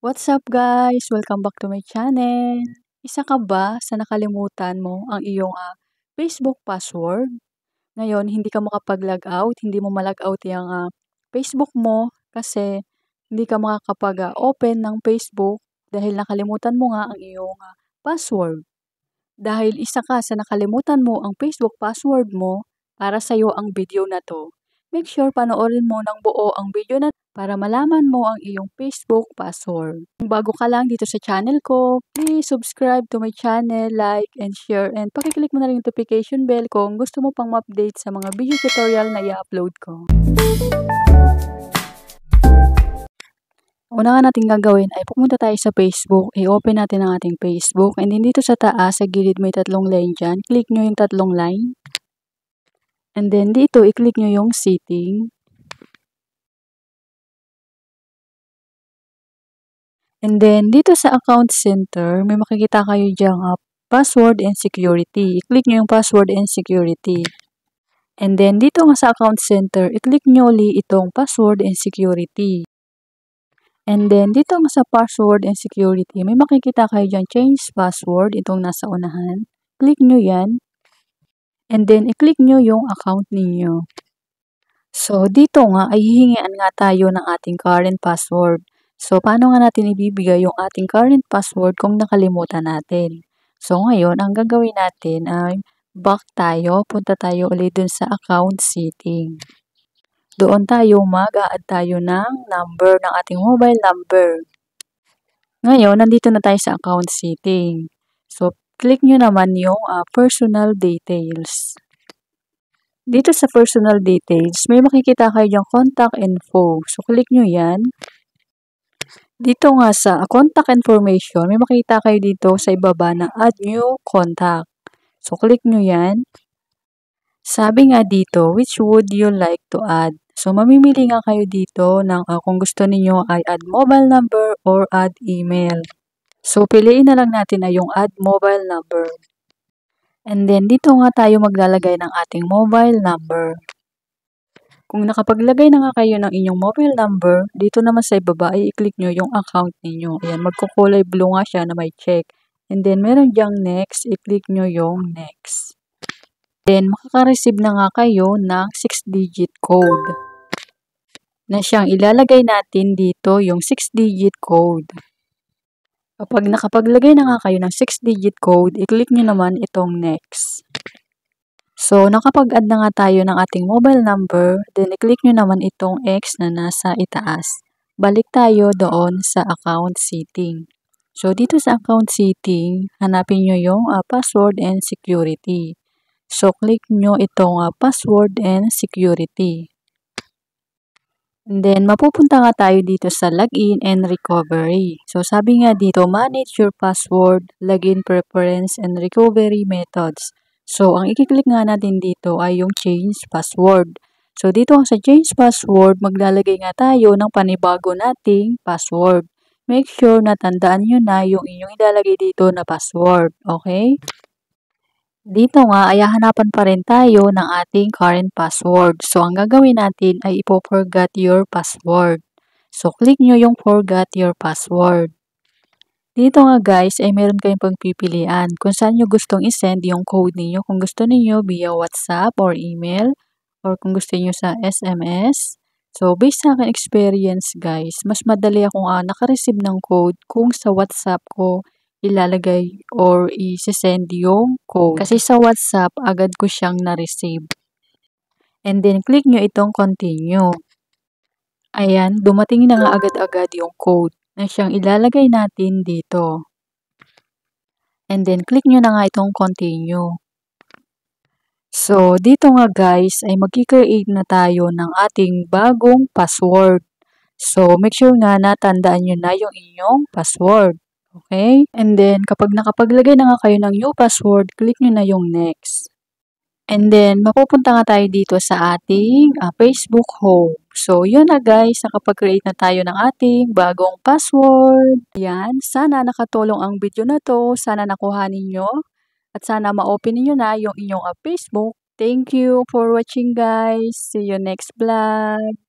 What's up guys? Welcome back to my channel. Isa ka ba sa nakalimutan mo ang iyong Facebook password? Ngayon, hindi ka makapag-log out, hindi mo ma-log out yung Facebook mo kasi hindi ka makakapag-open ng Facebook dahil nakalimutan mo nga ang iyong password. Dahil isa ka sa nakalimutan mo ang Facebook password mo, para sa iyo ang video na to. Make sure panoorin mo ng buo ang video na para malaman mo ang iyong Facebook password. Kung bago ka lang dito sa channel ko, please subscribe to my channel, like and share, and pakiclick mo na rin yung notification bell kung gusto mo pang ma-update sa mga video tutorial na i-upload ko. Una nga natin gagawin ay pumunta tayo sa Facebook, i-open natin ang ating Facebook, and then dito sa taas, sa gilid may tatlong line dyan, click nyo yung tatlong line. And then dito, i-click nyo yung setting. And then dito sa account center, may makikita kayo dyang password and security. I-click nyo yung password and security. And then dito nga sa account center, i-click nyo ulit itong password and security. And then, dito nga sa password and security, may makikita kayo dyan, change password, itong nasa unahan. Click nyo yan. And then, i-click nyo yung account ninyo. So, dito nga, ay hihingian nga tayo ng ating current password. So, paano nga natin ibibigay yung ating current password kung nakalimutan natin? So, ngayon, ang gagawin natin ay back tayo, punta tayo ulit dun sa account setting. Doon tayo mag-a-add tayo ng number ng ating mobile number. Ngayon, nandito na tayo sa account setting. So, click nyo naman yung personal details. Dito sa personal details, may makikita kayo yung contact info. So, click nyo yan. Dito nga sa contact information, may makikita kayo dito sa ibaba na add new contact. So, click nyo yan. Sabi nga dito, which would you like to add? So, mamimili nga kayo dito ng kung gusto niyo ay add mobile number or add email. So, piliin na lang natin ay yung add mobile number. And then, dito nga tayo maglalagay ng ating mobile number. Kung nakapaglagay na nga kayo ng inyong mobile number, dito naman sa ibaba ay i-click nyo yung account ninyo. Ayan, magkukulay blue nga siya na may check. And then, meron dyang next, i-click nyo yung next. Then, makaka-receive na nga kayo ng 6-digit code na siyang ilalagay natin dito yung 6-digit code. Kapag nakapaglagay na nga kayo ng 6-digit code, i-click nyo naman itong next. So, nakapag-add na nga tayo ng ating mobile number, then i-click nyo naman itong X na nasa itaas. Balik tayo doon sa account setting. So, dito sa account setting, hanapin nyo yung password and security. So, click nyo itong password and security. And then, mapupunta nga tayo dito sa login and recovery. So, sabi nga dito, manage your password, login preference, and recovery methods. So, ang i-click nga natin dito ay yung change password. So, dito sa change password, maglalagay nga tayo ng panibago nating password. Make sure na tandaan nyo na yung inyong ilalagay dito na password. Okay? Dito nga ay hahanapan pa rin tayo ng ating current password. So, ang gagawin natin ay ipo-forgot your password. So, click nyo yung forgot your password. Dito nga guys ay meron kayong pagpipilian kung saan nyo gustong isend yung code niyo. Kung gusto niyo via WhatsApp or email or kung gusto niyo sa SMS. So, based sa akin experience guys, mas madali akong nakareceive ng code kung sa WhatsApp ko ilalagay or i-send yung code. Kasi sa WhatsApp, agad ko siyang na-receive. And then, click nyo itong continue. Ayan, dumating na nga agad-agad yung code na siyang ilalagay natin dito. And then, click nyo na nga itong continue. So, dito nga guys, ay mag-create na tayo ng ating bagong password. So, make sure nga na tandaan nyo na yung inyong password. Okay? And then, kapag nakapaglagay na nga kayo ng new password, click nyo na yung next. And then, mapupunta nga tayo dito sa ating Facebook home. So, yun na guys, nakapag-create na tayo ng ating bagong password. Yan, sana nakatulong ang video na to. Sana nakuha ninyo. At sana ma-open niyo na yung inyong Facebook. Thank you for watching guys. See you next vlog.